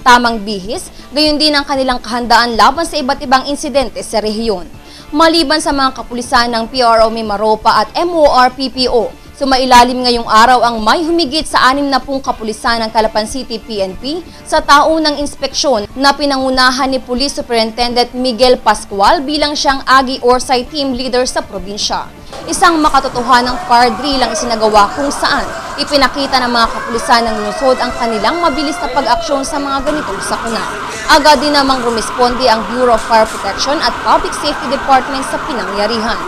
tamang bihis, gayon din ang kanilang kahandaan laban sa iba't ibang insidente sa rehiyon. Maliban sa mga kapulisan ng PRO Mimaropa at MORPPO, sumailalim ngayong araw ang may humigit sa 60 kapulisan ng Calapan City PNP sa taunang inspeksyon na pinangunahan ni Police Superintendent Miguel Pascual bilang siyang Agi Orsay Team Leader sa probinsya. Isang makatotohanang fire drill ang isinagawa kung saan ipinakita ng mga kapulisan ng lungsod ang kanilang mabilis na pag-aksyon sa mga ganitong sakuna. Agad din namang rumisponde ang Bureau of Fire Protection at Public Safety Department sa pinangyarihan.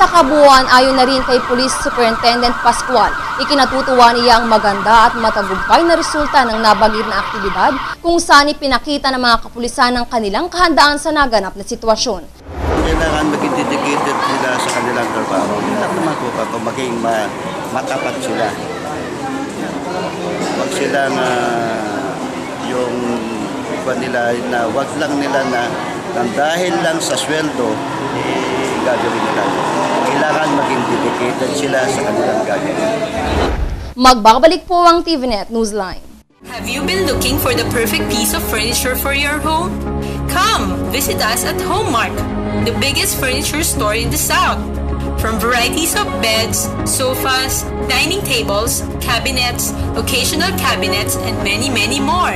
Sa kabuuan, ayon na rin kay Police Superintendent Pascual, ikinatutuwa niya ang maganda at matagumpay na resulta ng nabanggit na aktibidad kung saan ipinakita ng mga kapulisan ng kanilang kahandaan sa naganap na sitwasyon. Kailangan maging dedicated sila sa kanilang trabaho. Hindi naman po ako maging matapat sila. Wag silang yung iba nila na wag lang nila na dahil lang sa sweldo, gagawin nila. Kailangan maging dedicated sila sa kanilang gagawin. Magbabalik po ang TVNet Newsline. Have you been looking for the perfect piece of furniture for your home? Come, visit us at Homemark, the biggest furniture store in the South. From varieties of beds, sofas, dining tables, cabinets, occasional cabinets, and many, many more.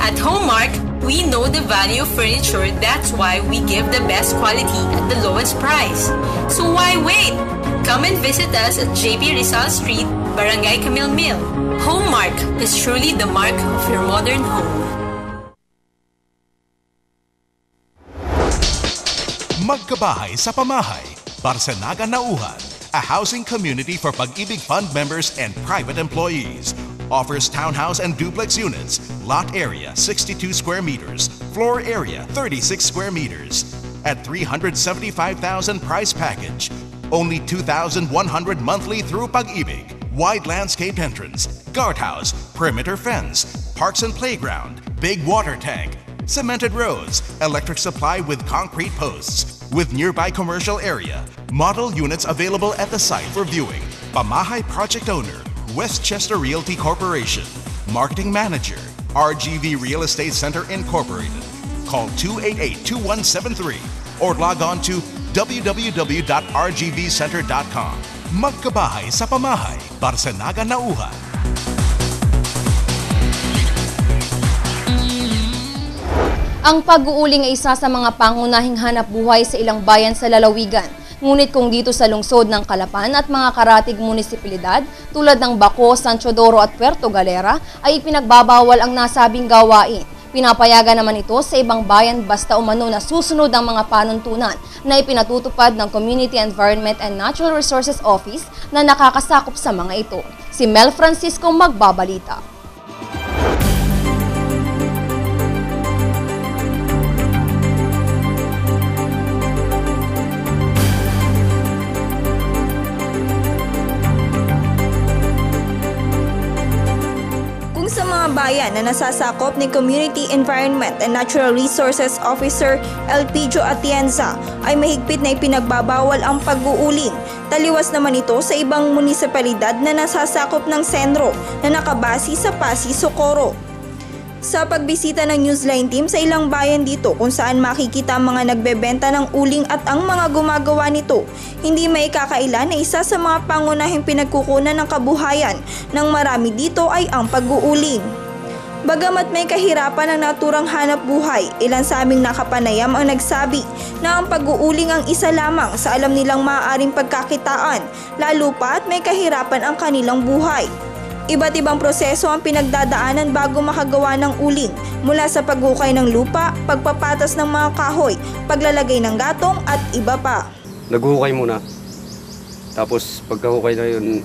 At Homemark, we know the value of furniture, that's why we give the best quality at the lowest price. So why wait? Come and visit us at JB Rizal Street, Barangay Camille Mill. Homemark is truly the mark of your modern home. Magkabahay sa Pamahay, Barsanaga Nauhan, a housing community for Pag-ibig Fund members and private employees. Offers townhouse and duplex units, lot area 62 square meters, floor area 36 square meters. At 375,000 price package, only 2,100 monthly through Pag-ibig. Wide landscaped entrance, guardhouse, perimeter fence, parks and playground, big water tank, cemented roads, electric supply with concrete posts, with nearby commercial area. Model units available at the site for viewing. Pamahay project owner, Westchester Realty Corporation. Marketing Manager, RGV Real Estate Center Incorporated. Call 288-2173 or log on to www.rgvcenter.com. Magkabahay sa Pamahay, Barsanaga Nauhan. Ang pag-uuling ay isa sa mga pangunahing hanap buhay sa ilang bayan sa lalawigan. Ngunit kung dito sa lungsod ng Calapan at mga karatig munisipalidad tulad ng Baco, San Teodoro at Puerto Galera ay ipinagbabawal ang nasabing gawain. Pinapayagan naman ito sa ibang bayan basta umano na susunod ang mga panuntunan na ipinatutupad ng Community Environment and Natural Resources Office na nakakasakop sa mga ito. Si Mel Francisco magbabalita. Bayan na nasasakop ni Community Environment and Natural Resources Officer Elpidio Atienza ay mahigpit na ipinagbabawal ang pag-uuling. Taliwas naman ito sa ibang munisipalidad na nasasakop ng sentro na nakabase sa Pasig, Socorro. Sa pagbisita ng Newsline team sa ilang bayan dito kung saan makikita ang mga nagbebenta ng uling at ang mga gumagawa nito, hindi may kakaila na isa sa mga pangunahing pinagkukunan ng kabuhayan ng marami dito ay ang pag-uuling. Bagamat may kahirapan ang naturang hanap buhay, ilan sa aming nakapanayam ang nagsabi na ang pag-uuling ang isa lamang sa alam nilang maaaring pagkakitaan, lalo pa at may kahirapan ang kanilang buhay. Iba't ibang proseso ang pinagdadaanan bago makagawa ng uling, mula sa paghukay ng lupa, pagpapatas ng mga kahoy, paglalagay ng gatong at iba pa. Naghuhukay muna, tapos pagkahukay na yun,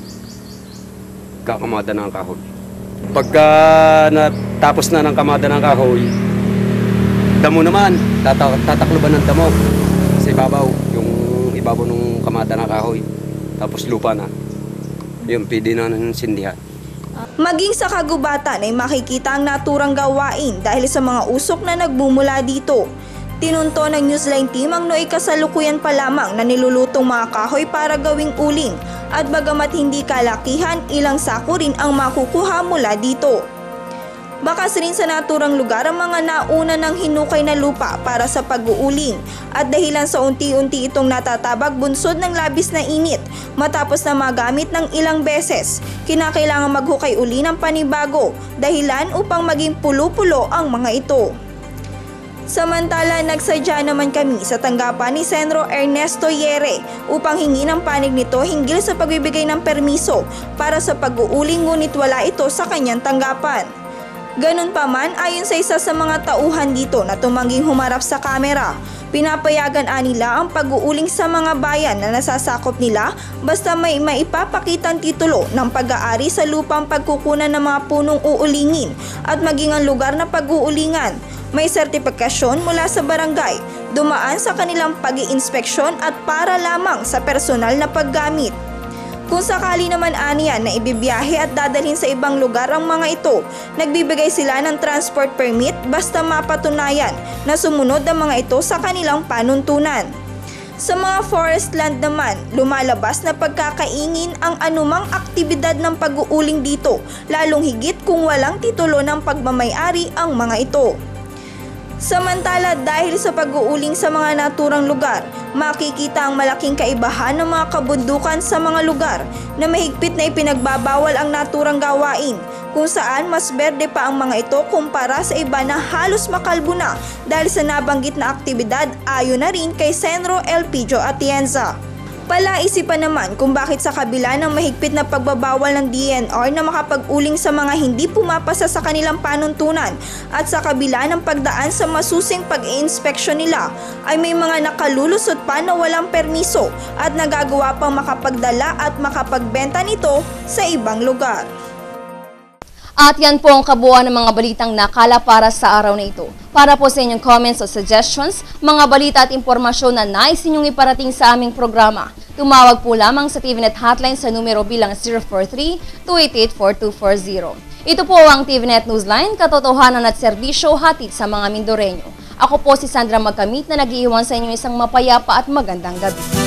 kakamada na ang kahoy. Pagka natapos na ng kamada ng kahoy, damo naman, tatakluban ng damo sa ibabaw, yung ibabaw ng kamada ng kahoy, tapos lupa na, yung pwede na ng sindihan. Maging sa kagubatan ay makikita ang naturang gawain dahil sa mga usok na nagbumula dito. Tinunto ng Newsline team ang nooy kasalukuyan pa lamang na nilulutong mga kahoy para gawing uling at bagamat hindi kalakihan, ilang sako rin ang makukuha mula dito. Bakas rin sa naturang lugar ang mga nauna ng hinukay na lupa para sa pag-uuling at dahilan sa unti-unti itong natatabag bunsod ng labis na init matapos na magamit ng ilang beses. Kinakailangan maghukay uli ng panibago dahilan upang maging pulo-pulo ang mga ito. Samantala, nagsadya naman kami sa tanggapan ni Senro Ernesto Yere upang hingi ng panig nito hinggil sa pagbibigay ng permiso para sa pag-uuling ngunit wala ito sa kanyang tanggapan. Ganun pa man, ayon sa isa sa mga tauhan dito na tumangging humarap sa kamera, pinapayagan nila ang pag-uuling sa mga bayan na nasasakop nila basta may maipapakitang titulo ng pag-aari sa lupang pagkukunan ng mga punong uulingin at maging ang lugar na pag-uulingan. May sertifikasyon mula sa barangay, dumaan sa kanilang pag-iinspeksyon at para lamang sa personal na paggamit. Kung sakali naman aniyan na ibibiyahe at dadalhin sa ibang lugar ang mga ito, nagbibigay sila ng transport permit basta mapatunayan na sumunod ang mga ito sa kanilang panuntunan. Sa mga forest land naman, lumalabas na pagkakaingin ang anumang aktibidad ng pag-uuling dito, lalong higit kung walang titulo ng pagmamay-ari ang mga ito. Samantala, dahil sa pag-uuling sa mga naturang lugar, makikita ang malaking kaibahan ng mga kabundukan sa mga lugar na mahigpit na ipinagbabawal ang naturang gawain, kung saan mas berde pa ang mga ito kumpara sa iba na halos makalbo na dahil sa nabanggit na aktibidad ayon na rin kay Senro Elpidio Atienza. Palaisipan naman kung bakit sa kabila ng mahigpit na pagbabawal ng DNR na makapag-uling sa mga hindi pumapasa sa kanilang panuntunan at sa kabila ng pagdaan sa masusing pag-iinspeksyon nila ay may mga nakalulusot pa na walang permiso at nagagawa pang makapagdala at makapagbenta nito sa ibang lugar. At yan po ang kabuuan ng mga balitang nakala para sa araw na ito. Para po sa inyong comments o suggestions, mga balita at impormasyon na nais ninyong iparating sa aming programa, tumawag po lamang sa TVNet hotline sa numero bilang 043-288-4240. Ito po ang TVNet Newsline, katotohanan at serbisyo hatid sa mga Mindoreño. Ako po si Sandra Magkamit na nag-iiwan sa inyo isang mapayapa at magandang gabi.